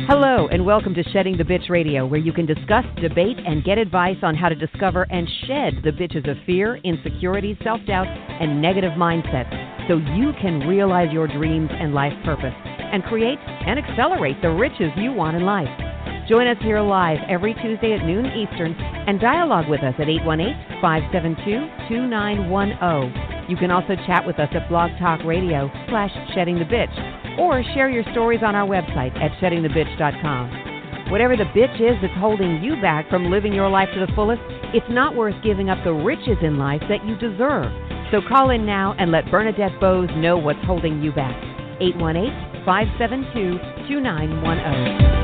Hello, and welcome to Shedding the Bitch Radio, where you can discuss, debate, and get advice on how to discover and shed the bitches of fear, insecurity, self-doubt, and negative mindsets so you can realize your dreams and life purpose and create and accelerate the riches you want in life. Join us here live every Tuesday at noon Eastern and dialogue with us at 818-572-2910. You can also chat with us at Blog Talk Radio /SheddingTheBitch or share your stories on our website at SheddingTheBitch.com. Whatever the bitch is that's holding you back from living your life to the fullest, it's not worth giving up the riches in life that you deserve. So call in now and let Bernadette Boas know what's holding you back. 818-572-2910.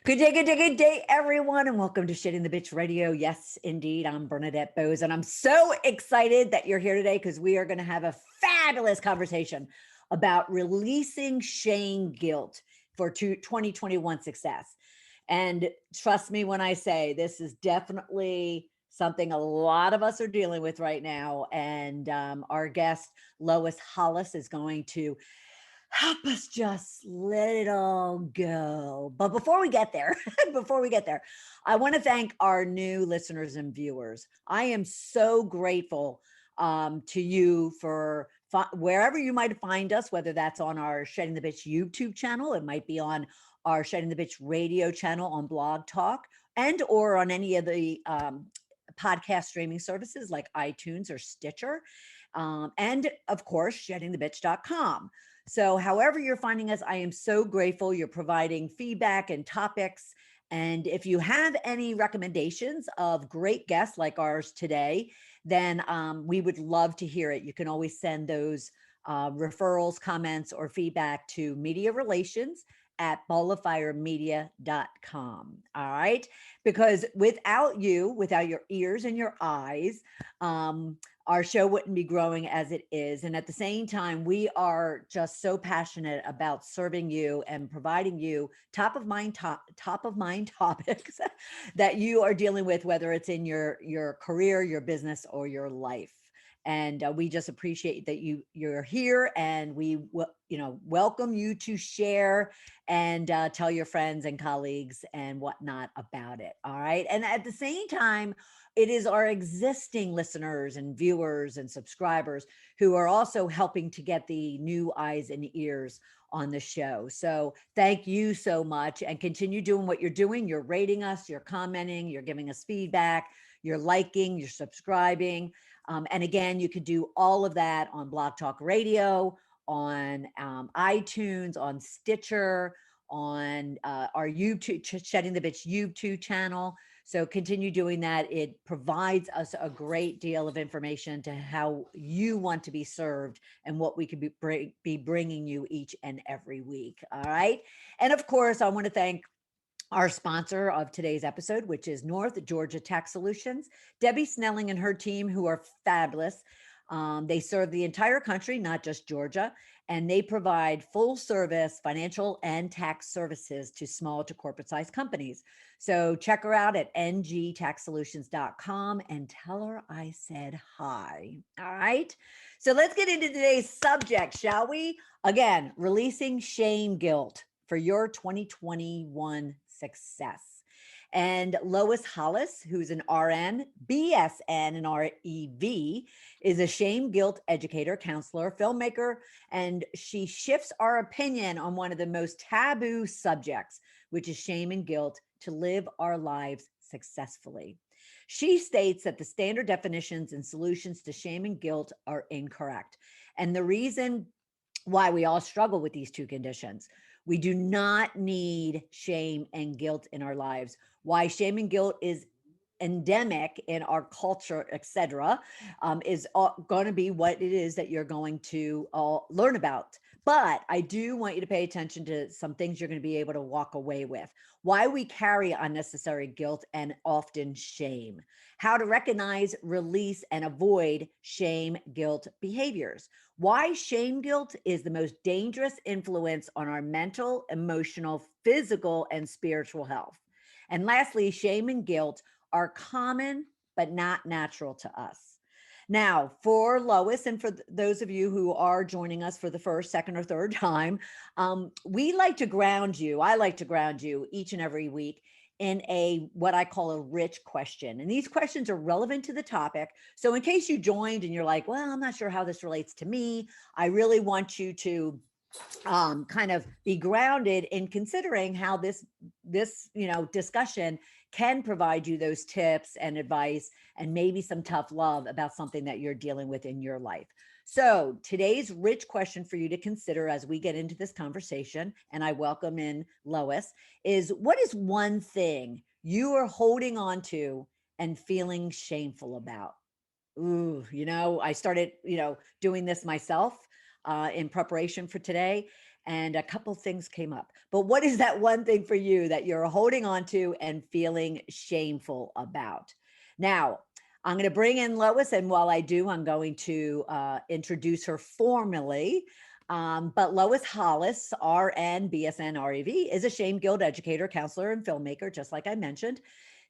Good day, everyone, and welcome to Shedding the Bitch Radio. Yes, indeed, I'm Bernadette Boas, and I'm so excited that you're here today because we are going to have a fabulous conversation about releasing shame guilt for 2021 success. And trust me when I say this is definitely something a lot of us are dealing with right now. And our guest, Lois Hollis, is going to help us just let it all go. But before we get there, I want to thank our new listeners and viewers. I am so grateful to you for wherever you might find us, whether that's on our Shedding the Bitch YouTube channel, it might be on our Shedding the Bitch radio channel on Blog Talk, and or on any of the podcast streaming services like iTunes or Stitcher, and of course, sheddingthebitch.com. So however you're finding us, I am so grateful. You're providing feedback and topics. And if you have any recommendations of great guests like ours today, then we would love to hear it. You can always send those referrals, comments, or feedback to mediarelations@balloffiremedia.com. All right. Because without your ears and your eyes, our show wouldn't be growing as it is. And at the same time, we are just so passionate about serving you and providing you top of mind topics that you are dealing with, whether it's in your career, your business, or your life. And we just appreciate that you're here, and we welcome you to share and tell your friends and colleagues and whatnot about it. All right. And at the same time, it is our existing listeners and viewers and subscribers who are also helping to get the new eyes and ears on the show. So thank you so much, and continue doing what you're doing. You're rating us, you're commenting, you're giving us feedback, you're liking, you're subscribing. And again, you could do all of that on Blog Talk Radio, on iTunes, on Stitcher, on our YouTube, Shedding the Bitch YouTube channel. So continue doing that. It provides us a great deal of information to how you want to be served and what we could be bringing you each and every week. All right. And of course, I want to thank our sponsor of today's episode, which is North Georgia Tax Solutions, Debbie Snelling and her team, who are fabulous. They serve the entire country, not just Georgia, and they provide full service financial and tax services to small to corporate sized companies. So check her out at ngtaxsolutions.com and tell her I said hi. All right. So let's get into today's subject, shall we? Again, releasing shame guilt for your 2021 success. And Lois Hollis, who's an RN, BSN, and REV, is a shame guilt educator, counselor, filmmaker, and she shifts our opinion on one of the most taboo subjects, which is shame and guilt, to live our lives successfully. She states that the standard definitions and solutions to shame and guilt are incorrect. And the reason why we all struggle with these two conditions. We do not need shame and guilt in our lives. Why shame and guilt is endemic in our culture, etc., is going to be what it is that you're going to learn about. But I do want you to pay attention to some things you're going to be able to walk away with. Why we carry unnecessary guilt and often shame. How to recognize, release, and avoid shame guilt behaviors. Why shame guilt is the most dangerous influence on our mental, emotional, physical, and spiritual health. And lastly, shame and guilt are common but not natural to us. Now, for Lois, and for those of you who are joining us for the first, second, or third time, we like to ground you. I like to ground you each and every week in a what I call a rich question. And these questions are relevant to the topic. So, in case you joined and you're like, well, I'm not sure how this relates to me, I really want you to kind of be grounded in considering how this discussion can provide you those tips and advice and maybe some tough love about something that you're dealing with in your life. So today's rich question for you to consider as we get into this conversation, and I welcome in Lois, is what is one thing you are holding on to and feeling shameful about? Ooh, I started, doing this myself in preparation for today, and a couple things came up. But what is that one thing for you that you're holding on to and feeling shameful about? Now, I'm going to bring in Lois, and while I do, I'm going to introduce her formally. But Lois Hollis, RN, BSN, REV, is a ShameGuilt educator, counselor, and filmmaker, just like I mentioned.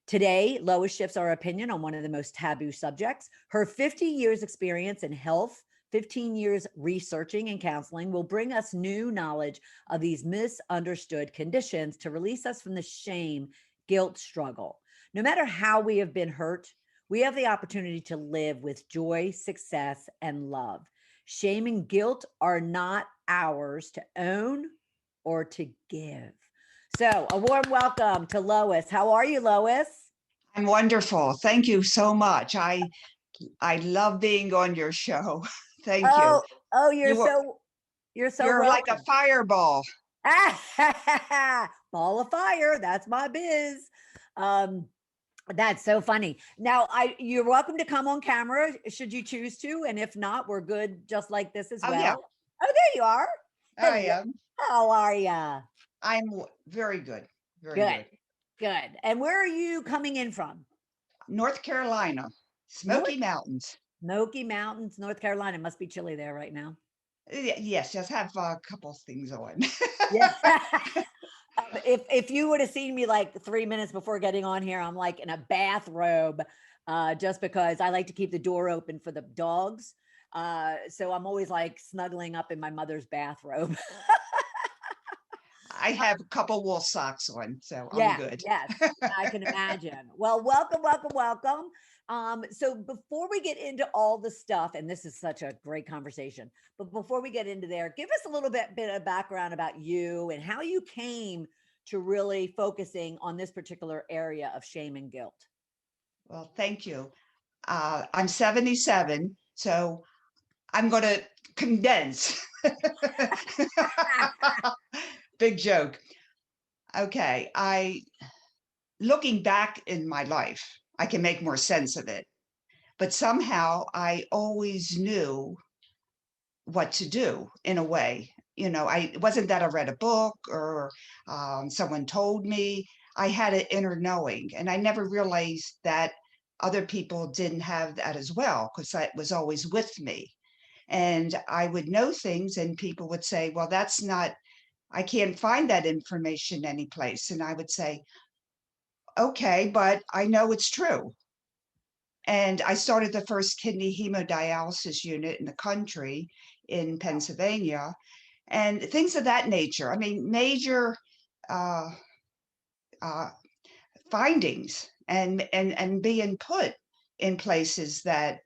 Today, Lois shifts our opinion on one of the most taboo subjects. Her 50 years experience in health, 15 years researching and counseling will bring us new knowledge of these misunderstood conditions to release us from the shame, guilt struggle. No matter how we have been hurt, we have the opportunity to live with joy, success, and love. Shame and guilt are not ours to own or to give. So, a warm welcome to Lois. How are you, Lois? I'm wonderful. Thank you so much. I love being on your show. Thank you. Oh, you're You were, so you're like a welcome. fireball. Ball of fire. That's my biz. Um, that's so funny. Now, you're welcome to come on camera should you choose to, and if not, we're good just like this as Oh, well. yeah, Oh, there you are. I Hello. am. How are ya? Very good. Very Good, good. good. And where are you coming in from? North Carolina, North Smoky Mountains. Smoky Mountains, North Carolina. Must be chilly there right now. Yes, just have a couple things on. Yeah. If you would have seen me like 3 minutes before getting on here, I'm like in a bathrobe, just because I like to keep the door open for the dogs. So I'm always like snuggling up in my mother's bathrobe. I have a couple wool socks on, so I'm Yeah, good. yes, I can imagine. Well, welcome, welcome, welcome. So before we get into all the stuff, and this is such a great conversation, but before we get into there, give us a little bit of background about you and how you came to really focusing on this particular area of shame and guilt. Well, thank you. I'm 77, so I'm going to condense. Big joke. Okay, looking back in my life, I can make more sense of it. But somehow I always knew what to do in a way. It wasn't that I read a book or someone told me. I had an inner knowing, and I never realized that other people didn't have that as well, because that was always with me. And I would know things, and people would say, well, I can't find that information anyplace. And I would say, okay, but I know it's true. And I started the first kidney hemodialysis unit in the country in Pennsylvania, and things of that nature. I mean, major uh, uh, findings and being put in places that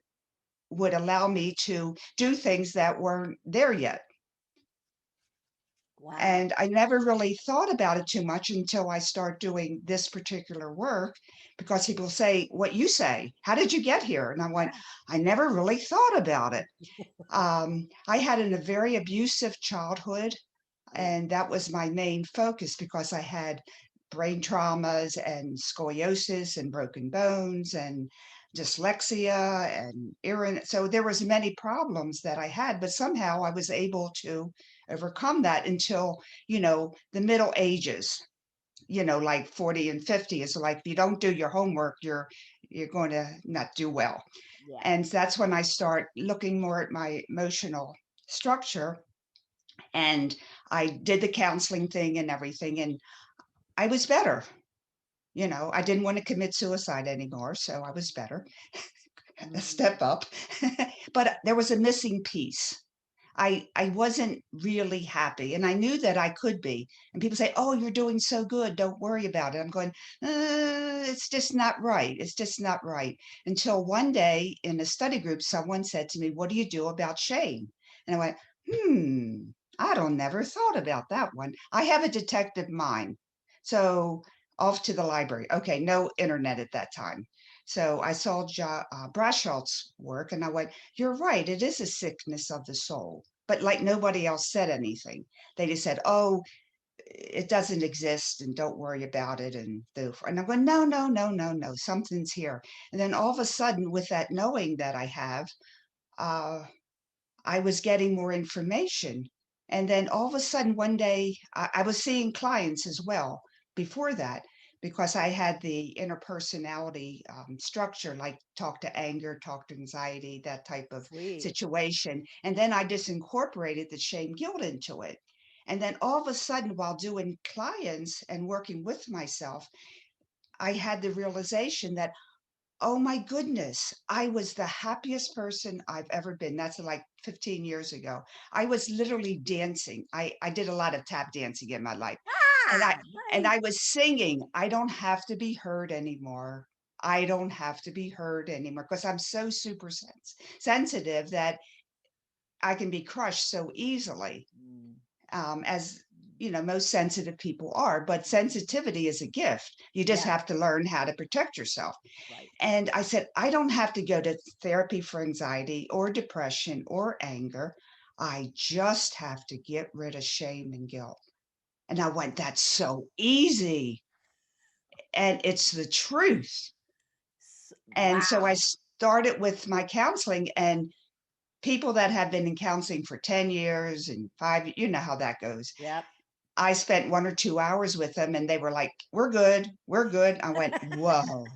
would allow me to do things that weren't there yet. Wow. And I never really thought about it too much until I start doing this particular work, because people say, what you say, how did you get here? And I went, I never really thought about it. I had a very abusive childhood, and that was my main focus because I had brain traumas and scoliosis and broken bones and dyslexia and so there was many problems that I had, but somehow I was able to overcome that until the middle ages, like 40 and 50 is like, if you don't do your homework, you're going to not do well. Yeah. And that's when I start looking more at my emotional structure, and I did the counseling thing and everything, and I was better. I didn't want to commit suicide anymore, so I was better. a step up. But there was a missing piece. I wasn't really happy, and I knew that I could be. And people say, "Oh, you're doing so good. Don't worry about it." I'm going, it's just not right. It's just not right. Until one day in a study group, someone said to me, "What do you do about shame?" And I went, I don't never thought about that one. I have a detective mind. So off to the library. Okay, no internet at that time. So I saw Brashalt's work and I went, you're right, it is a sickness of the soul. But like nobody else said anything. They just said, oh, it doesn't exist and don't worry about it. And I went, no, no, no, no, no, something's here. And then all of a sudden, with that knowing that I have, uh, I was getting more information. And then all of a sudden, one day, I was seeing clients as well before that, because I had the interpersonality structure, like talk to anger, talk to anxiety, that type of Sweet. situation. And then I just incorporated the shame guilt into it. And then all of a sudden, while doing clients and working with myself, I had the realization that, oh my goodness, I was the happiest person I've ever been. That's like 15 years ago. I was literally dancing. I did a lot of tap dancing in my life. And I Ah, and nice. I was singing, I don't have to be heard anymore. I don't have to be heard anymore because I'm so super sensitive that I can be crushed so easily, Mm, as most sensitive people are. But sensitivity is a gift. You just yeah, have to learn how to protect yourself. right. And I said, I don't have to go to therapy for anxiety or depression or anger. I just have to get rid of shame and guilt. And I went, that's so easy. And it's the truth. And so I Wow. started with my counseling, and people that have been in counseling for 10 years and 5, you know how that goes. Yep. I spent 1 or 2 hours with them and they were like, we're good. We're good. I went, whoa,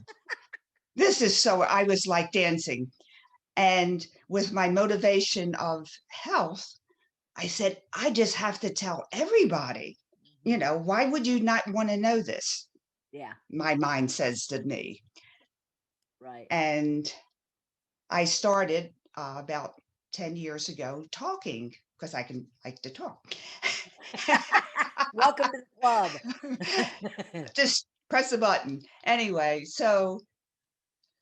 this is so, I was like dancing. And with my motivation of health, I said, I just have to tell everybody, Mhm. why would you not want to know this? Yeah, My mind says to me. right. And I started about 10 years ago talking because I can like to talk. Welcome to the club. Just press a button. Anyway, so,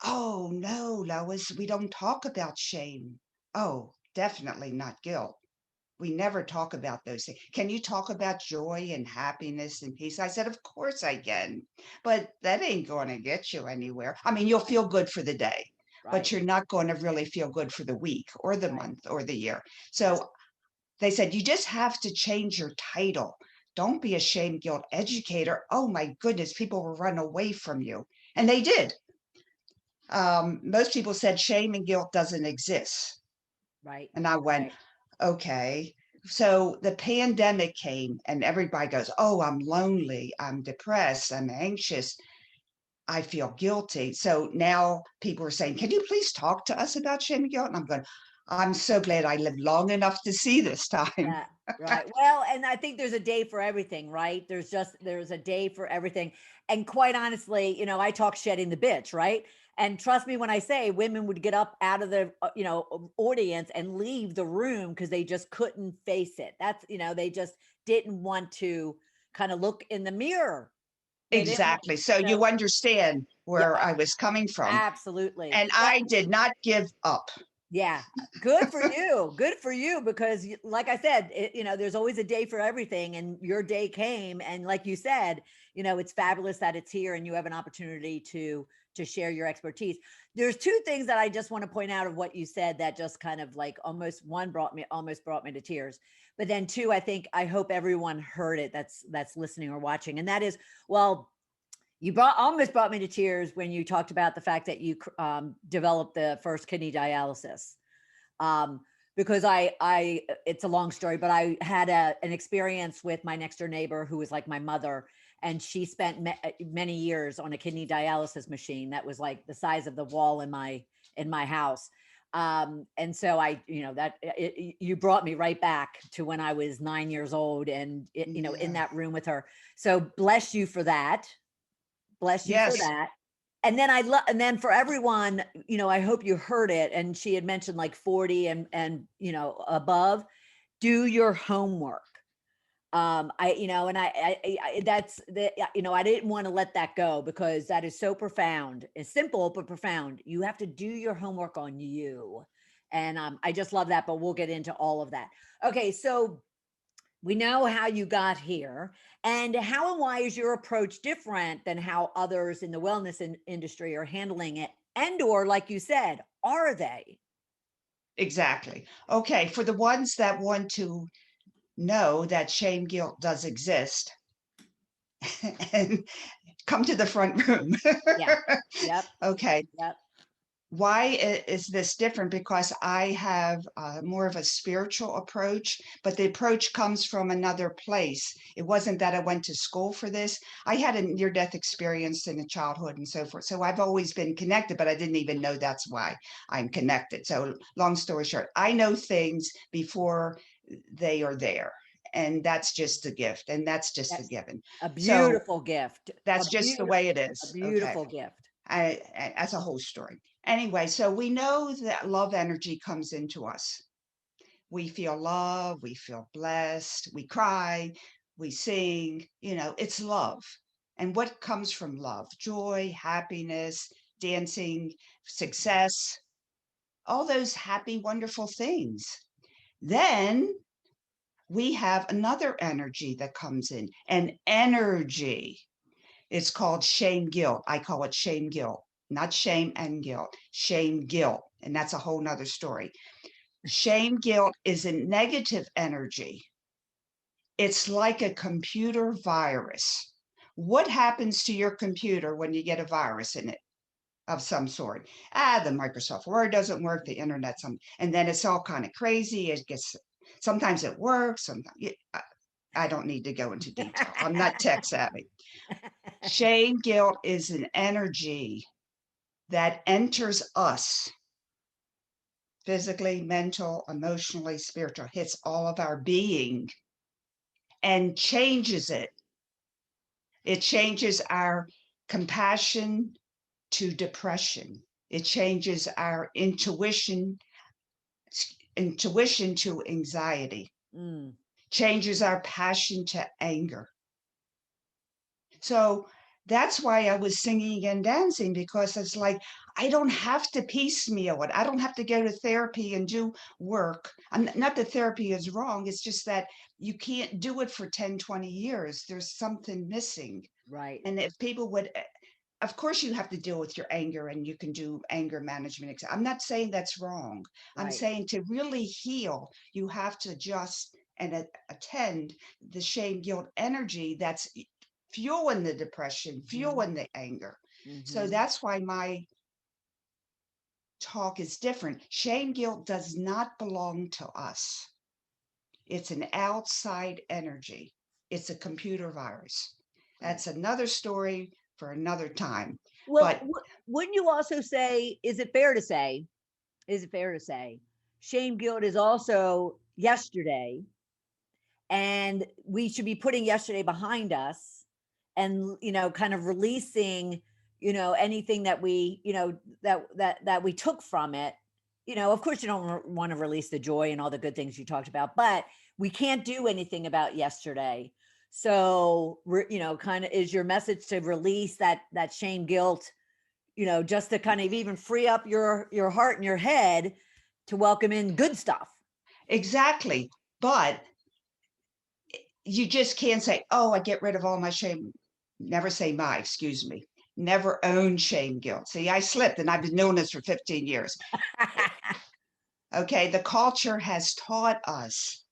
oh no, Lois, we don't talk about shame. Oh, definitely not guilt. We never talk about those things. Can you talk about joy and happiness and peace? I said, of course I can, but that ain't going to get you anywhere. I mean, you'll feel good for the day, but Right, you're not going to really feel good for the week or the right. month or the year. So they said, you just have to change your title. Don't be a shame guilt educator. Oh my goodness, people will run away from you. And they did. Most people said shame and guilt doesn't exist. Right, And I went, right. okay. So the pandemic came and everybody goes, oh, I'm lonely, I'm depressed, I'm anxious, I feel guilty. So now people are saying, can you please talk to us about shame and guilt? And I'm going, I'm so glad I lived long enough to see this time. Yeah, right. Well, and I think there's a day for everything, right? There's a day for everything. And quite honestly, I talk shedding the bitch, right? And trust me when I say women would get up out of the audience and leave the room because they just couldn't face it. That's, they just didn't want to kind of look in the mirror. They didn't want, Exactly. So you understand yeah, where I was coming from. absolutely. And I did not give up. Yeah, good for you. Good for you because like I said, there's always a day for everything and your day came and like you said, it's fabulous that it's here and you have an opportunity to share your expertise. There's two things that I just want to point out of what you said that just kind of like almost brought me to tears. But then two, I hope everyone heard it that's listening or watching, and that is, well, you almost brought me to tears when you talked about the fact that you developed the first kidney dialysis. Um, because it's a long story, but I had an experience with my next door neighbor who was like my mother, and she spent many years on a kidney dialysis machine that was like the size of the wall in my house. And so you brought me right back to when I was 9 years old and in Yeah. that room with her. So bless you for that. Bless you for Yes. that. And then and then for everyone, I hope you heard it. And she had mentioned like 40 and above, do your homework. That's the, I didn't want to let that go because that is so profound. It's simple, but profound. You have to do your homework on you. And I just love that, but we'll get into all of that. Okay. So we know how you got here, and how and why is your approach different than how others in the wellness industry are handling it? And, or like you said, are they? Exactly. Okay, for the ones that want to know that shame guilt does exist, and come to the front room. Yeah. Yep. Okay. Yep. Why is this different? Because I have more of a spiritual approach, but the approach comes from another place. It wasn't that I went to school for this. I had a near-death experience in childhood and so forth. So I've always been connected, but I didn't even know that's why I'm connected. So long story short, I know things before they are there. And that's just a gift. And that's just a That's given. a So beautiful gift. that's just the way it A is. Okay. beautiful gift. As a whole story. Anyway, so we know that love energy comes into us. We feel love, we feel blessed, we cry, we sing, it's love. And what comes from love? Joy, happiness, dancing, success, all those happy, wonderful things. Then we have another energy that comes in, an energy. It's called shame guilt. I call it shame guilt, not shame and guilt, shame guilt. And that's a whole nother story. Shame guilt is a negative energy. It's like a computer virus. What happens to your computer when you get a virus in it of some sort? The Microsoft Word doesn't work, the internet, and then it's all kind of crazy. It gets, sometimes it works, sometimes I don't need to go into detail. I'm not tech savvy. Shame guilt is an energy that enters us physically, mental, emotionally, spiritual, hits all of our being and changes it. It changes our compassion to depression. It changes our intuition to anxiety, Mm. changes our passion to anger. So that's why I was singing and dancing, because it's like, I don't have to piecemeal it. I don't have to go to therapy and do work. Not that therapy is wrong. It's just that you can't do it for 10, 20 years. There's something missing. Right. And if people would, of course, you have to deal with your anger and you can do anger management. I'm not saying that's wrong. I'm Right. saying to really heal, you have to just and attend the shame guilt energy that's fueling the depression, fueling the anger. So Mm-hmm. that's why my talk is different. Shame guilt does not belong to us. It's an outside energy. It's a computer virus. Right. That's another story for another time. Well, But wouldn't you also say, is it fair to say, shame guilt is also yesterday, and we should be putting yesterday behind us and, kind of releasing, anything that we, that we took from it. Of course, you don't want to release the joy and all the good things you talked about, but we can't do anything about yesterday. So, kind of is your message to release that shame guilt, just to kind of even free up your heart and your head to welcome in good stuff. exactly. But you just can't say, oh, I get rid of all my shame. Never say my, excuse me. Never own shame guilt. See, I slipped and I've been doing this for 15 years. Okay. The culture has taught us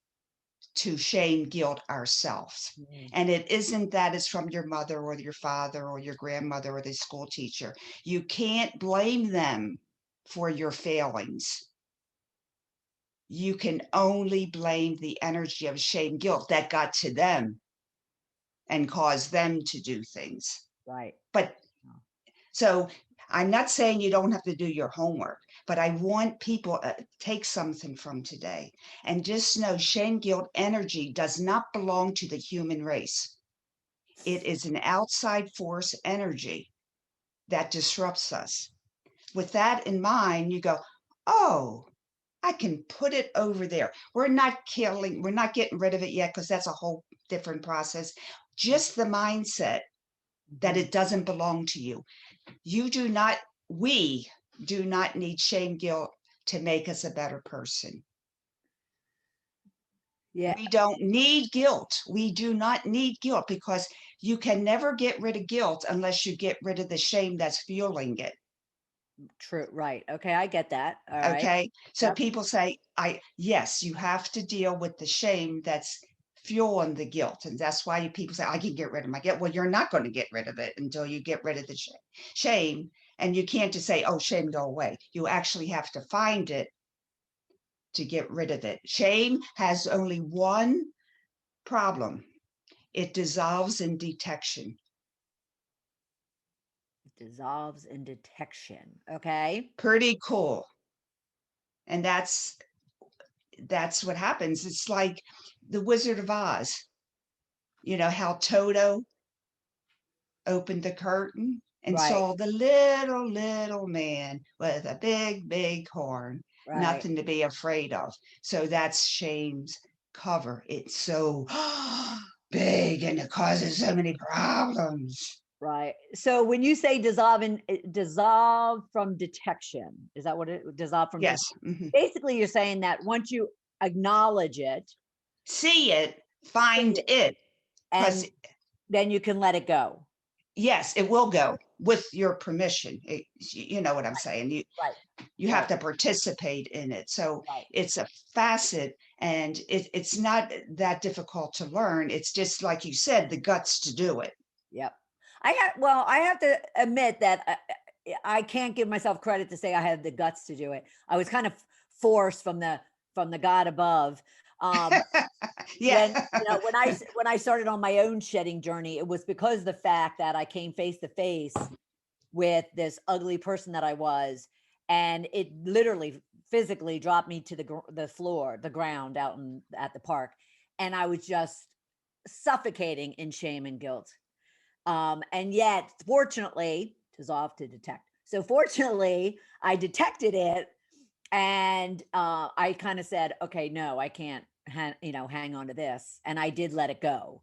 to shame guilt ourselves. Mm. And it isn't that it's from your mother or your father or your grandmother or the school teacher. You can't blame them for your failings. You can only blame the energy of shame guilt that got to them and caused them to do things. Right. But so I'm not saying you don't have to do your homework, but I want people to take something from today and just know shame guilt energy does not belong to the human race. It is an outside force energy. that disrupts us. With that in mind, you go, oh, I can put it over there. We're not getting rid of it yet because that's a whole different process. Just the mindset that Mhm. it doesn't belong to you. We do not need shame guilt to make us a better person. Yeah. We don't need guilt. We do not need guilt because you can never get rid of guilt unless you get rid of the shame that's fueling it. True. Right. Okay. I get that. All right. Okay. So Yep. people say, yes, you have to deal with the shame that's fueling the guilt. And that's why people say, I can get rid of my guilt. Well, you're not going to get rid of it until you get rid of the shame. And you can't just say, oh, shame, go away. You actually have to find it to get rid of it. Shame has only one problem. It dissolves in detection. Dissolves in detection. Okay. Pretty cool. And that's what happens. It's like the Wizard of Oz. You know how Toto opened the curtain and Right. saw the little man with a big horn, Right. nothing to be afraid of. So that's shame's cover. It's so big and it causes so many problems. Right. So when you say dissolve from detection, is that what it dissolve from? Yes. Mhm. Basically, you're saying that once you acknowledge it, See it, find it, because and then you can let it go. yes, it will go with your permission. You know what I'm saying? Right. You Right. have to participate in it. So Right. it's a facet, and it's not that difficult to learn. It's just like you said, the guts to do it. Yep. I have to admit that I can't give myself credit to say I had the guts to do it. I was kind of forced from the God above. Um, when Yeah. when I started on my own shedding journey, it was because of the fact that I came face to face with this ugly person that I was, and it literally physically dropped me to the floor, the ground out at the park, and I was just suffocating in shame and guilt. And yet, fortunately, dissolve to detect. So fortunately, I detected it, and I kind of said, "Okay, no, I can't, hang on to this," and I did let it go.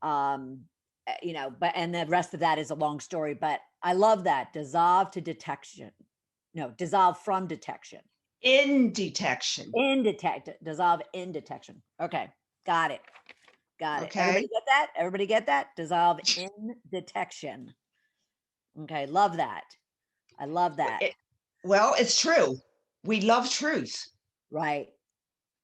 Um, but and the rest of that is a long story. But I love that dissolve to detection. No, dissolve from detection. In detection. Dissolve in detection. Okay, got it. Got it. Everybody Okay. get that? Everybody get that? Dissolve in detection. Okay, love that. I love that. Well, it's true. We love truth. Right.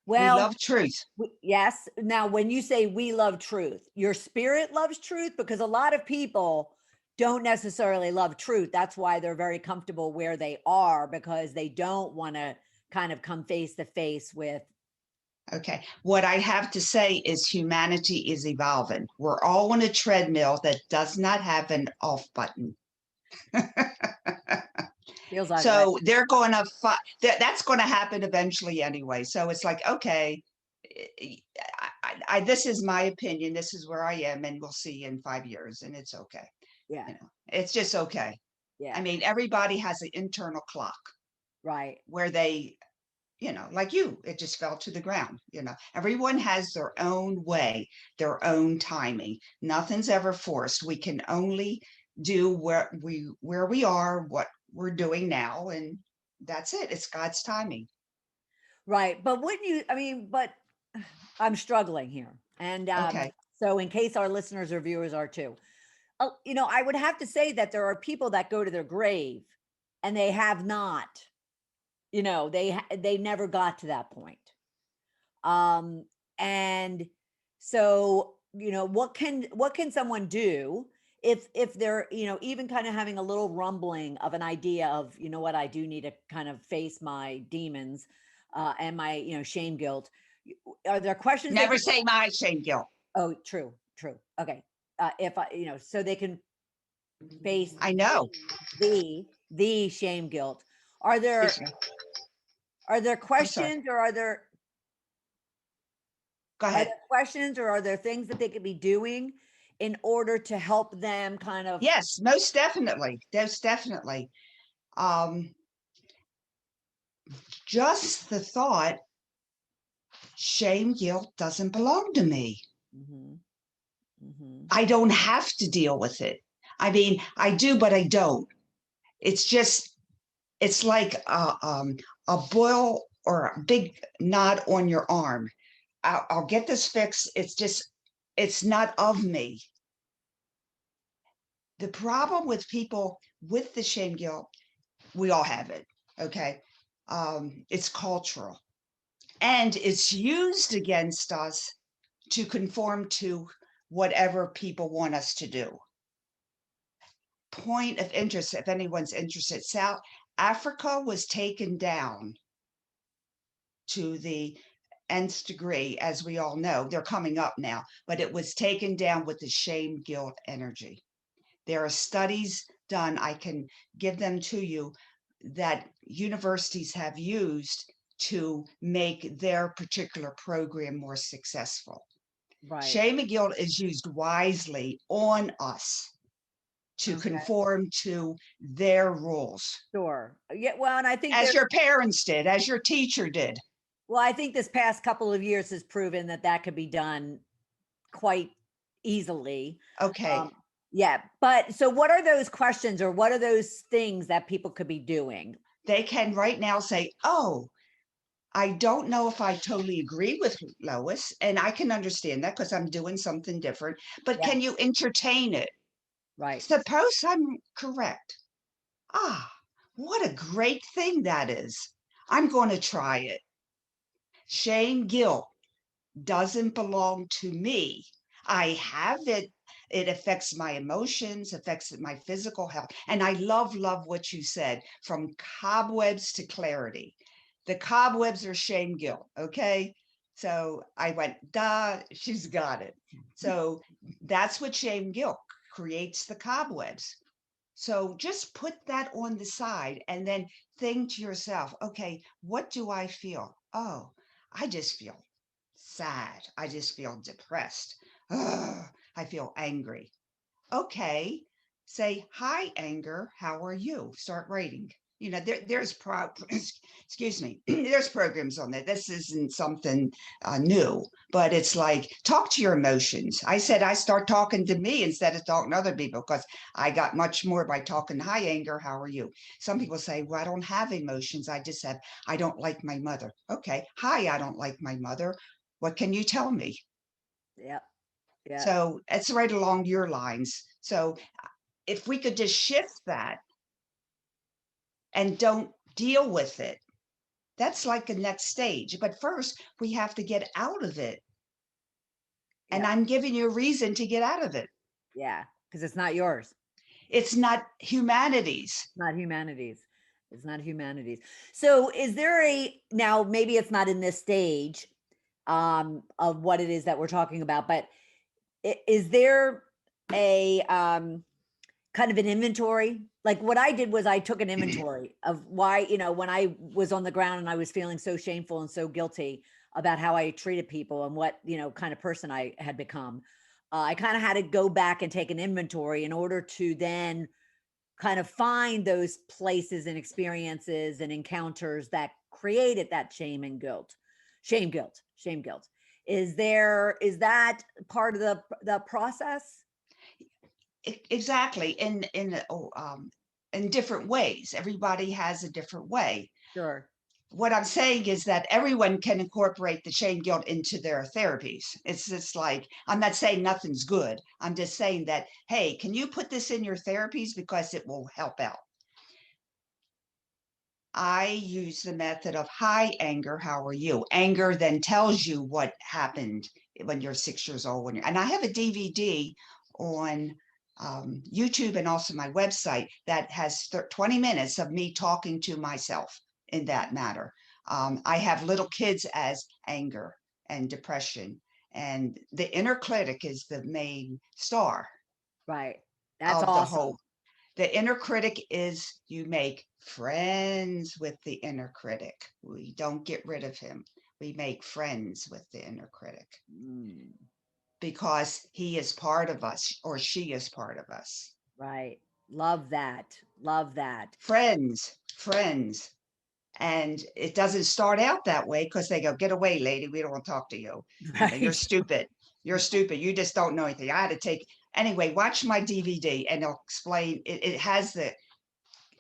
We Well, love truth. yes. Now, when you say we love truth, your spirit loves truth, because a lot of people don't necessarily love truth. That's why they're very comfortable where they are, because they don't want to kind of come face to face with. Okay. What I have to say is humanity is evolving. We're all on a treadmill that does not have an off button. Feels like that. So they're going to that's going to happen eventually anyway. So it's like, okay, this is my opinion. This is where I am, and we'll see in 5 years, and it's okay. Yeah. It's just okay. Yeah. I mean, everybody has an internal clock Right. where they, like you, it just fell to the ground. Everyone has their own way, their own timing. Nothing's ever forced. We can only do where we are, what we're doing now, and that's it. It's God's timing. Right. But wouldn't you, but I'm struggling here. And Okay. so in case our listeners or viewers are too, I would have to say that there are people that go to their grave and they have not, they never got to that point. And so, what can someone do if they're, even kind of having a little rumbling of an idea of, what, I do need to kind of face my demons, and my, shame, guilt. Are there questions they Never can? say my shame guilt. Oh, true. Okay. If I, so they can face I know. the shame, guilt. Are there I'm sorry. questions, or Go are ahead. there questions, or are there things that they could be doing in order to help them kind of. Yes, most definitely. Most definitely. Um, just the thought, shame, guilt doesn't belong to me. Mhm, mhm. I don't have to deal with it. I mean, I do, but I don't. It's just, it's like a boil or a big knot on your arm. I'll get this fixed. It's just, it's not of me. The problem with people with the shame guilt, we all have it. Okay. It's cultural and it's used against us to conform to whatever people want us to do. Point of interest, if anyone's interested, South Africa was taken down to the nth degree, as we all know. They're coming up now, but it was taken down with the shame guilt energy. There are studies done, I can give them to you, that universities have used to make their particular program more successful. Right. Shame and guilt is used wisely on us to Okay. conform to their rules, Sure. Yeah. Well, and I think as there. your parents did, as your teacher did. Well, I think this past couple of years has proven that that could be done quite easily. Okay, Um, yeah. But so, what are those questions, or what are those things that people could be doing? they can right now say, oh, I don't know if I totally agree with Lois, and I can understand that because I'm doing something different, but Yeah. can you entertain it? Right. Suppose I'm correct. Ah, what a great thing that is. I'm going to try it. Shame, guilt doesn't belong to me. I have it. It affects my emotions, affects my physical health. And I love what you said, from cobwebs to clarity. The cobwebs are shame guilt. Okay. So I went, duh, she's got it. So that's what shame guilt creates, the cobwebs. So just put that on the side and then think to yourself, okay, what do I feel? Oh, I just feel sad. I just feel depressed. Ugh, I feel angry. Okay. Say, hi, anger. How are you? Start writing. You know, excuse me, there's programs on that. This isn't something new, but it's like, talk to your emotions. I said I start talking to me instead of talking to other people, because I got much more by talking, hi, anger. How are you? Some people say, well, I don't have emotions. I just have, I don't like my mother. Okay. Hi, I don't like my mother. What can you tell me? Yep. Yeah. So it's right along your lines. So if we could just shift that and don't deal with it, that's like a next stage. But first, we have to get out of it. And Yeah. I'm giving you a reason to get out of it. Yeah. Because it's not yours. It's not humanities. Not humanities. It's not humanities. So is there a, now maybe it's not in this stage of what it is that we're talking about, but is there a kind of an inventory? Like what I did was I took an inventory of why, when I was on the ground and I was feeling so shameful and so guilty about how I treated people and what, kind of person I had become. I kind of had to go back and take an inventory in order to then kind of find those places and experiences and encounters that created that shame guilt. Is that part of the process? Exactly. In different ways. Everybody has a different way. Sure. What I'm saying is that everyone can incorporate the shame guilt into their therapies. It's just like, I'm not saying nothing's good. I'm just saying that, hey, can you put this in your therapies because it will help out? I use the method of, hi, anger, how are you? Anger then tells you what happened when you're 6 years old. And I have a DVD on YouTube and also my website that has 20 minutes of me talking to myself in that matter. I have little kids as anger and depression, and the inner critic is the main star Right. That's of the awesome. whole. The inner critic is, you make friends with the inner critic. We don't get rid of him. We make friends with the inner critic. Mm. because he is part of us or she is part of us. Right. Love that. Love that. Friends. And it doesn't start out that way because they go, get away, lady. We don't want to talk to you. You're Right. stupid. You're stupid. You just don't know anything. I had to take, anyway, watch my DVD and it'll explain. It has the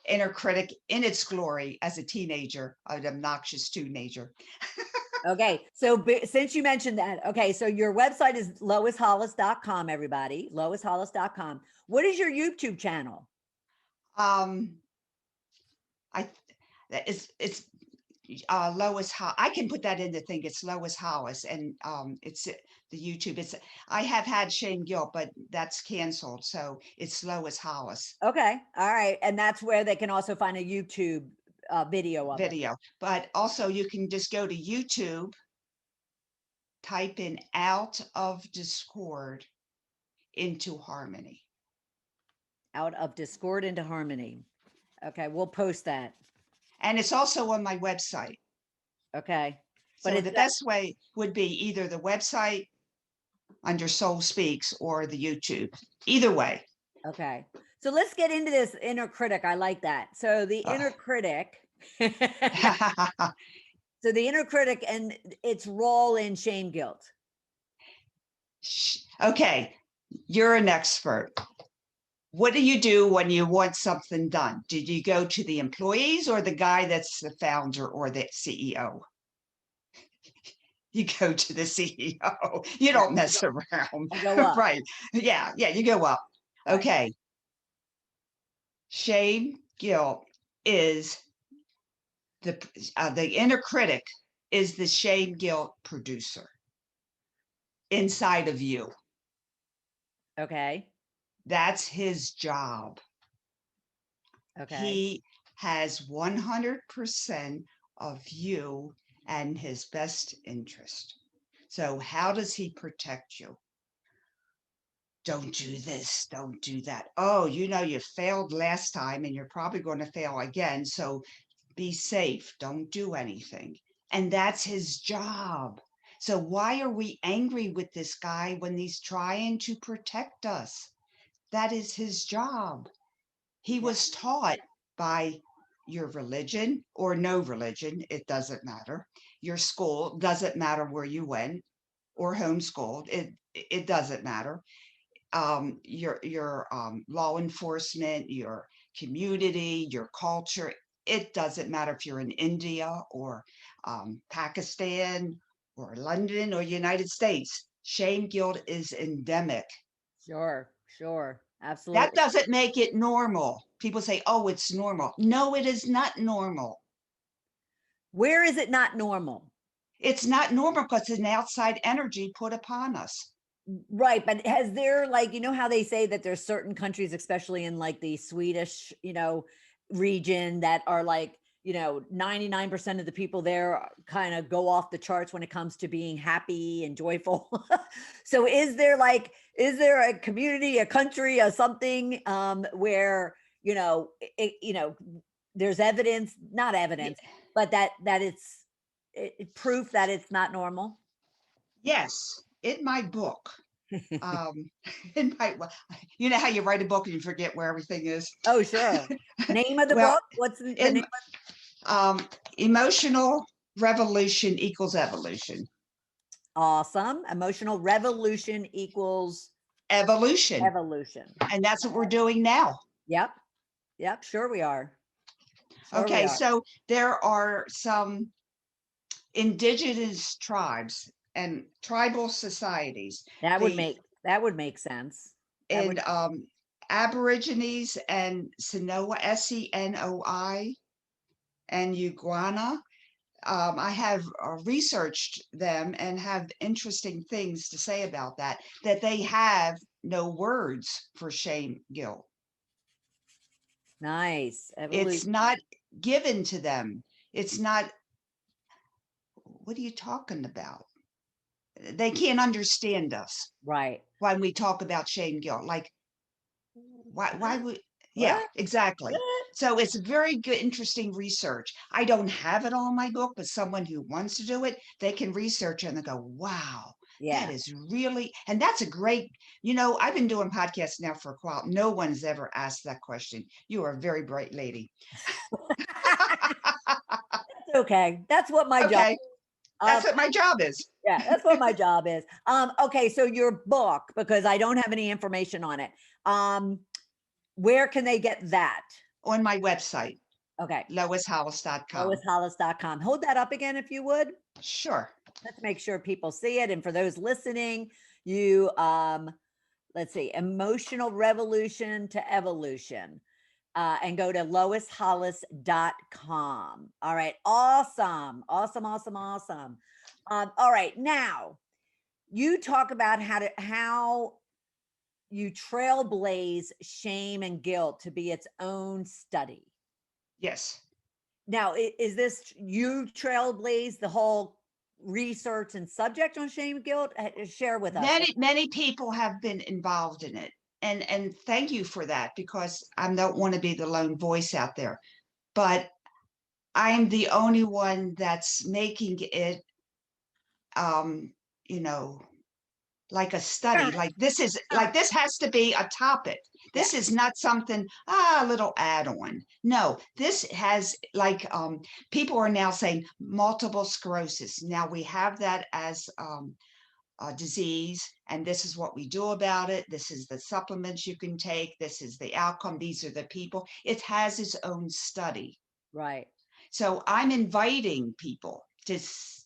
inner critic in its glory as a teenager, an obnoxious teenager. Okay. So since you mentioned that, okay. So your website is loishollis.com, everybody. Loishollis.com. What is your YouTube channel? Um, I, it's Lois. I can put that in the thing. It's Lois Hollis, and it's the YouTube. It's I have had ShameGuilt, but that's canceled, so it's Lois Hollis Okay. All right. And that's where they can also find a YouTube video of it. video. But also, you can just go to YouTube, type in "Out of Discord into Harmony." Out of discord into harmony. Okay. We'll post that. And it's also on my website. Okay. So the best way would be either the website under Soul Speaks or the YouTube. Either way. Okay. So let's get into this inner critic. I like that. So the inner critic. So the inner critic and its role in shame guilt. Okay. You're an expert. What do you do when you want something done? Did you go to the employees or the guy that's the founder or the CEO? You go to the CEO. You don't mess around. Go up. Right. Yeah. You go up. Right. Okay. Shame guilt is the inner critic is the shame guilt producer inside of you. Okay. That's his job. Okay. He has 100% of you and his best interest. So how does he protect you? Don't do this, don't do that. Oh, you failed last time and you're probably going to fail again. So be safe, don't do anything. And that's his job. So why are we angry with this guy when he's trying to protect us? That is his job. He was taught by your religion or no religion, it doesn't matter. Your school, doesn't matter where you went, or homeschooled, it doesn't matter. Your law enforcement, your community, your culture, it doesn't matter if you're in India or Pakistan or London or United States. Shame guilt is endemic. Sure. Absolutely. That doesn't make it normal. People say, oh, it's normal. No, it is not normal. Where is it not normal? It's not normal because it's an outside energy put upon us. Right. But has there, like, how they say that there's certain countries, especially in like the Swedish, region that are like, 99% of the people there kind of go off the charts when it comes to being happy and joyful. So is there a community, a country, a something where, there's evidence, not evidence, but that it's proof that it's not normal? Yes. In my book, in my, how you write a book and you forget where everything is. Oh, sure. Name of the book? What's the name? Emotional Revolution Equals Evolution. Awesome. Emotional revolution equals evolution. And that's what we're doing now. Yep. Sure we are. Okay. So there are some indigenous tribes and tribal societies. That would make sense. And Aborigines and Senoi, SENOI, and Uguana. I have researched them and have interesting things to say about that they have no words for shame guilt. Nice. It's not given to them. It's not, what are you talking about? They can't understand us. Right. When we talk about shame guilt, like, why would, yeah, exactly. So it's very good, interesting research. I don't have it all in my book, but someone who wants to do it, they can research it and they go, wow, Yeah. That is really, and that's a great, I've been doing podcasts now for a while. No one's ever asked that question. You are a very bright lady. It's okay. That's what my job. Okay. That's what my job is. Yeah, that's what my job is. Okay, so your book, because I don't have any information on it. Where can they get that? On my website, Okay. loishollis.com. LoisHollis.com. Hold that up again if you would. Sure. Let's make sure people see it. And for those listening, you let's see, Emotional Revolution to Evolution. And go to loishollis.com. All right. Awesome. Awesome. Awesome. Awesome. All right. Now you talk about how you trailblaze shame and guilt to be its own study. Yes. Now, is this you trailblaze the whole research and subject on shame and guilt? Share with us. Many people have been involved in it. And thank you for that, because I don't want to be the lone voice out there. But I'm the only one that's making it, like a study. Like this has to be a topic. This is not something, a little add-on. No, this has people are now saying multiple sclerosis. Now we have that as a disease, and this is what we do about it. This is the supplements you can take. This is the outcome. These are the people. It has its own study. Right. So I'm inviting people to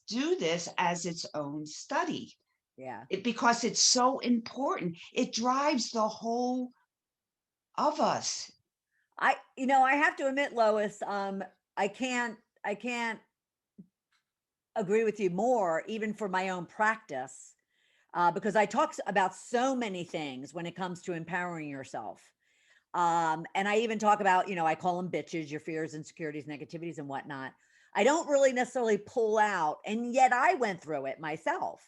do this as its own study. Yeah. Because it's so important. It drives the whole of us. I have to admit, Lois, I can't agree with you more, even for my own practice, because I talk about so many things when it comes to empowering yourself. And I even talk about, I call them bitches, your fears, insecurities, negativities, and whatnot. I don't really necessarily pull out, and yet I went through it myself.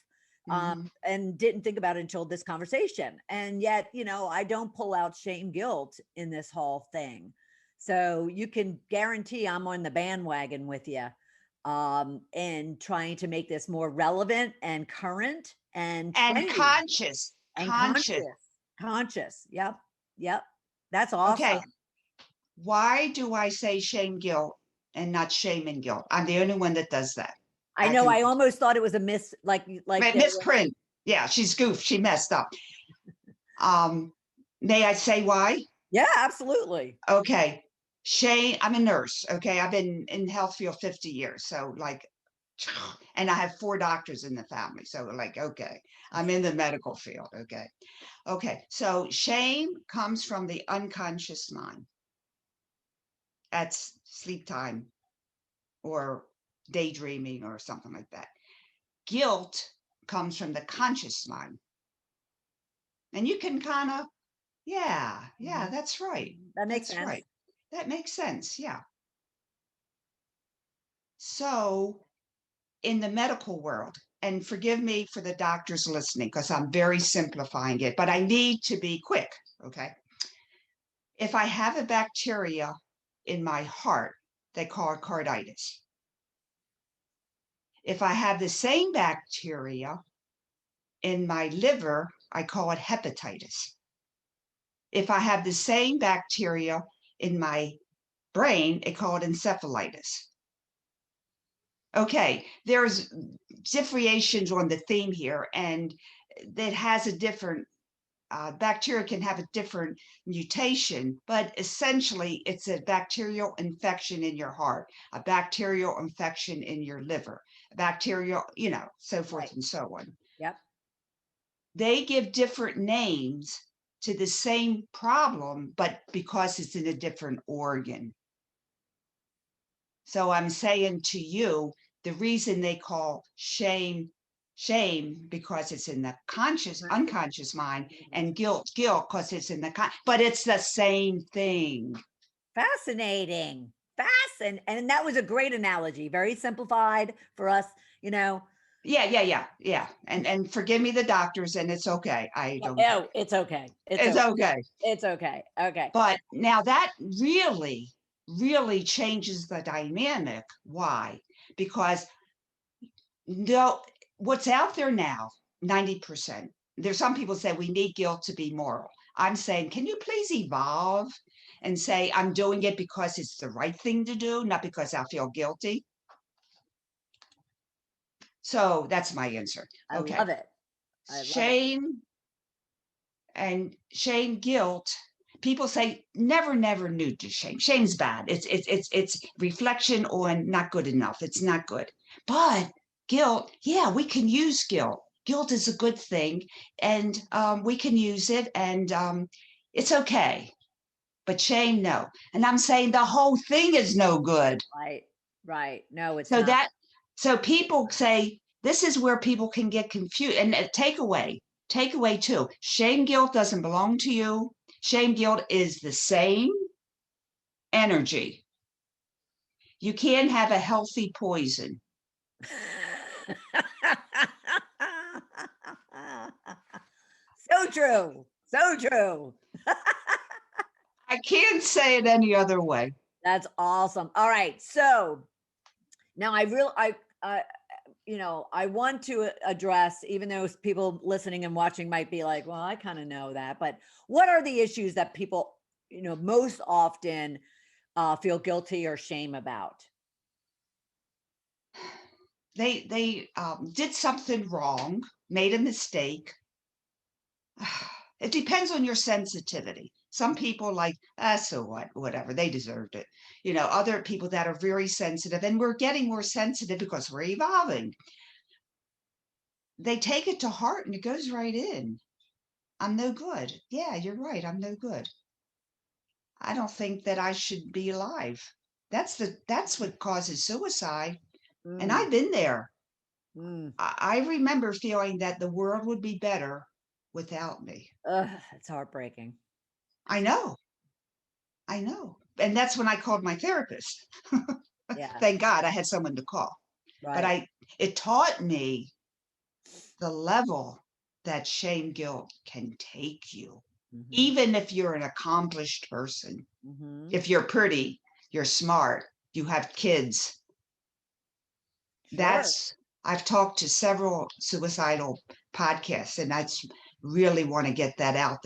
And didn't think about it until this conversation. And yet, I don't pull out shame, guilt in this whole thing. So you can guarantee I'm on the bandwagon with you, and trying to make this more relevant and current and conscious. Conscious. Yep. That's awesome. Okay. Why do I say shame, guilt and not shame and guilt? I'm the only one that does that. I know. I almost thought it was a misprint. Yeah, she's goofed. She messed up. May I say why? Yeah, absolutely. Okay. Shame. I'm a nurse. Okay. I've been in health field 50 years. So and I have 4 doctors in the family. So okay, I'm in the medical field. Okay. Okay. So shame comes from the unconscious mind. That's sleep time or daydreaming or something like that. Guilt comes from the conscious mind. And you can kind of, that's right. That makes sense. Right. That makes sense. Yeah. So in the medical world, and forgive me for the doctors listening, because I'm very simplifying it, but I need to be quick. Okay. If I have a bacteria in my heart, they call it carditis. If I have the same bacteria in my liver, I call it hepatitis. If I have the same bacteria in my brain, I call it encephalitis. Okay, there's differentiations on the theme here, and that has a different, bacteria can have a different mutation, but essentially it's a bacterial infection in your heart, a bacterial infection in your liver, a bacterial, so forth and so on. Yep. They give different names to the same problem, but because it's in a different organ. So I'm saying to you, the reason they call shame because it's in the unconscious mind, and guilt because it's in the but it's the same thing. Fascinating. And that was a great analogy, very simplified for us, Yeah. And forgive me the doctors, and it's okay. I don't know. It's okay. It's okay. It's okay. Okay. But now that really changes the dynamic. Why? Because what's out there now 90%. There's some people say we need guilt to be moral. I'm saying, can you please evolve and say, I'm doing it because it's the right thing to do, not because I feel guilty? So that's my answer. I Okay. love it. I love it. Shame, guilt. People say never nude to shame. Shame's bad. It's reflection on not good enough. It's not good. But guilt, yeah, we can use guilt. Guilt is a good thing, and we can use it, and it's okay. But shame, no. And I'm saying the whole thing is no good. Right. Right. No, it's So not. so people say this is where people can get confused. And takeaway too. Shame, guilt doesn't belong to you. Shame, guilt is the same energy. You can't have a healthy poison. So true. So true. I can't say it any other way. That's awesome. All right. So now I want to address, even though people listening and watching might be like, well, I kind of know that, but what are the issues that people, most often feel guilty or shame about? They did something wrong, made a mistake. It depends on your sensitivity. Some people like, so what, whatever, they deserved it. Other people that are very sensitive, and we're getting more sensitive because we're evolving. They take it to heart and it goes right in. I'm no good. Yeah, you're right. I'm no good. I don't think that I should be alive. That's what causes suicide. And I've been there. I remember feeling that the world would be better without me. It's heartbreaking. I know. And that's when I called my therapist. Yeah. Thank God I had someone to call. Right. But it taught me the level that shame guilt can take you. Even if you're an accomplished person, if you're pretty, you're smart, you have kids. Sure. I've talked to several suicidal podcasts, and I really want to get that out,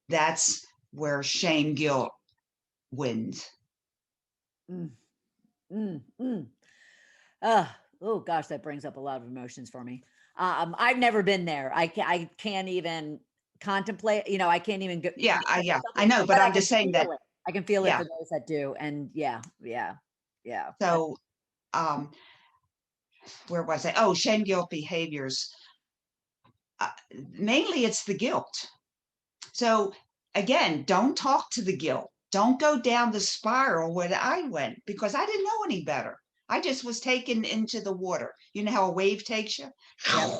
that's where shame guilt wins. Oh gosh, that brings up a lot of emotions for me. I've never been there. I can't even contemplate. I can't even go. Yeah, I know, but I'm just saying that I can feel it for those that do, and yeah. So, where was I? Oh, shame guilt behaviors. Mainly, it's the guilt. So again, don't talk to the guilt. Don't go down the spiral where I went, because I didn't know any better. I just was taken into the water. You know how a wave takes you? Yep.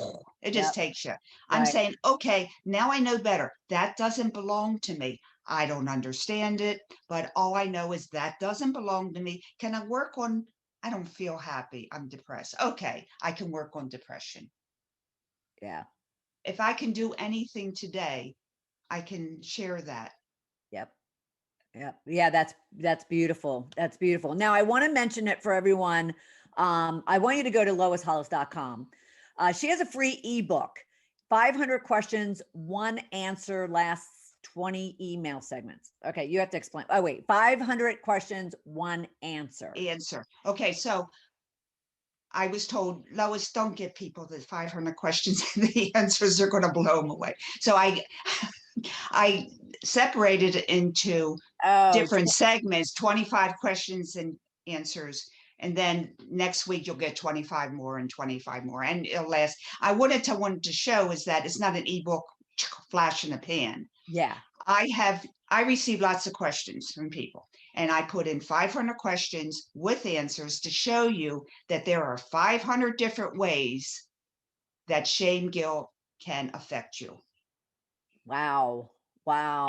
It just takes you. Right. I'm saying, okay, now I know better. That doesn't belong to me. I don't understand it, but all I know is that doesn't belong to me. Can I work on, I don't feel happy. I'm depressed. Okay, I can work on depression. Yeah. If I can do anything today, I can share that. Yep. Yeah, that's beautiful. That's beautiful. Now I want to mention it for everyone. I want you to go to loishollis.com. She has a free ebook, 500 questions, one answer lasts 20 email segments. Okay, you have to explain. Oh wait, 500 questions, one answer. Okay, so I was told, Lois, don't give people the 500 questions and the answers are going to blow them away. So I separated it into different segments, 25 questions and answers. And then next week you'll get 25 more and 25 more, and it'll last. I wanted to show is that it's not an ebook flash in a pan. Yeah. I receive lots of questions from people, and I put in 500 questions with answers to show you that there are 500 different ways that shame guilt can affect you. Wow.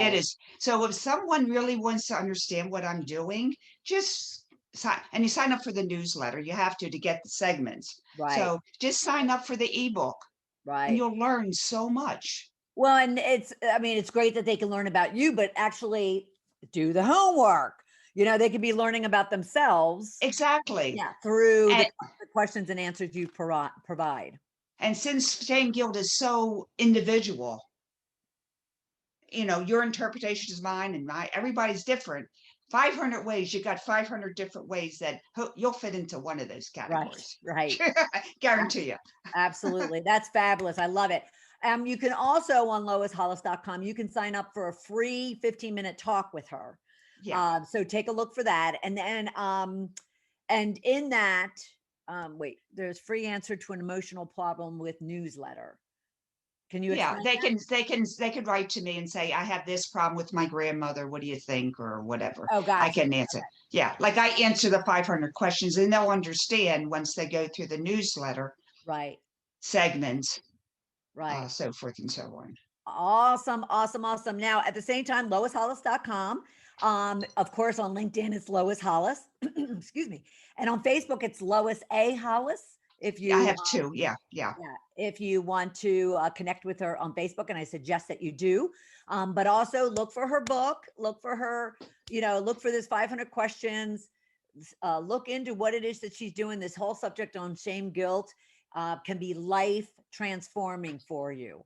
It is. So if someone really wants to understand what I'm doing, just sign, and you sign up for the newsletter. You have to get the segments. Right. So just sign up for the ebook. Right. And you'll learn so much. Well, and it's great that they can learn about you, but actually do the homework. They could be learning about themselves. Exactly. Yeah. Through the questions and answers you provide. And since shame guilt is so individual, your interpretation is mine and everybody's different. 500 ways, you got 500 different ways that you'll fit into one of those categories. Right. Guarantee you. Absolutely. That's fabulous. I love it. You can also on loishollis.com, you can sign up for a free 15-minute talk with her. Yeah. So take a look for that. And then, and in that, there's free answer to an emotional problem with newsletter. Can you Yeah, explain they could write to me and say, I have this problem with my grandmother. What do you think? Or whatever. Oh, gotcha. I can answer. Okay. Yeah. Like I answer the 500 questions and they'll understand once they go through the newsletter. Right. Segments. Right. So forth and so on. Awesome. Now, at the same time, loishollis.com. Of course, on LinkedIn, it's Lois Hollis. Excuse me. And on Facebook, it's Lois A. Hollis. If you, I have two. Yeah. If you want to connect with her on Facebook, and I suggest that you do, but also look for her book, look for her, look for this 500 questions, look into what it is that she's doing. This whole subject on shame, guilt can be life transforming for you.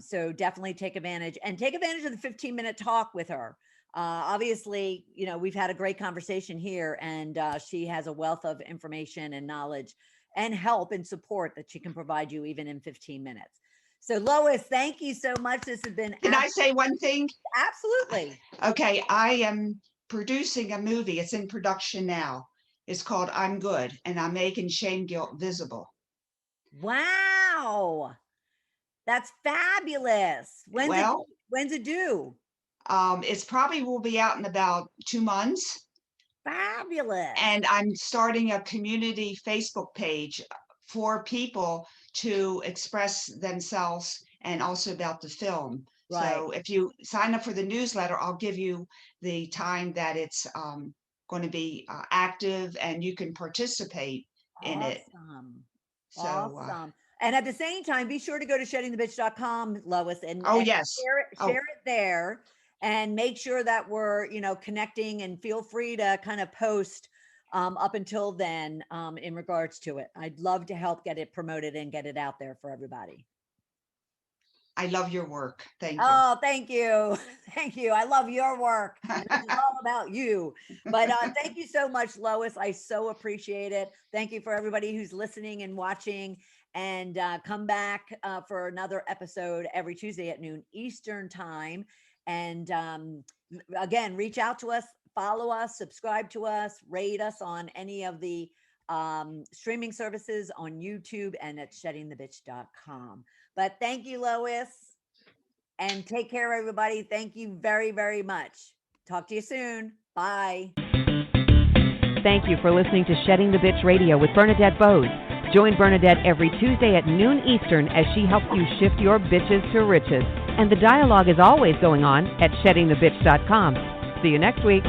So definitely take advantage of the 15-minute talk with her. Obviously, we've had a great conversation here, and she has a wealth of information and knowledge and help and support that she can provide you even in 15 minutes. So Lois, thank you so much. This has been. Can I say one thing? Absolutely. Okay. I am producing a movie. It's in production now. It's called I'm Good, and I'm making shame guilt visible. Wow. That's fabulous. When's it due? It's probably will be out in about 2 months. Fabulous. And I'm starting a community Facebook page for people to express themselves and also about the film. Right. So if you sign up for the newsletter, I'll give you the time that it's going to be active and you can participate in it. So, awesome. And at the same time, be sure to go to sheddingthebitch.com, Lois, and yes, share it there. And make sure that we're, connecting, and feel free to kind of post up until then in regards to it. I'd love to help get it promoted and get it out there for everybody. I love your work. Thank you. Oh, thank you. Thank you. I love your work. It's all about you. But thank you so much, Lois. I so appreciate it. Thank you for everybody who's listening and watching. And come back for another episode every Tuesday at noon Eastern time. And again, reach out to us, follow us, subscribe to us, rate us on any of the streaming services on YouTube and at sheddingthebitch.com. But thank you, Lois, and take care, everybody. Thank you very, very much. Talk to you soon. Bye. Thank you for listening to Shedding the Bitch Radio with Bernadette Boas. Join Bernadette every Tuesday at noon Eastern as she helps you shift your bitches to riches. And the dialogue is always going on at sheddingthebitch.com. See you next week.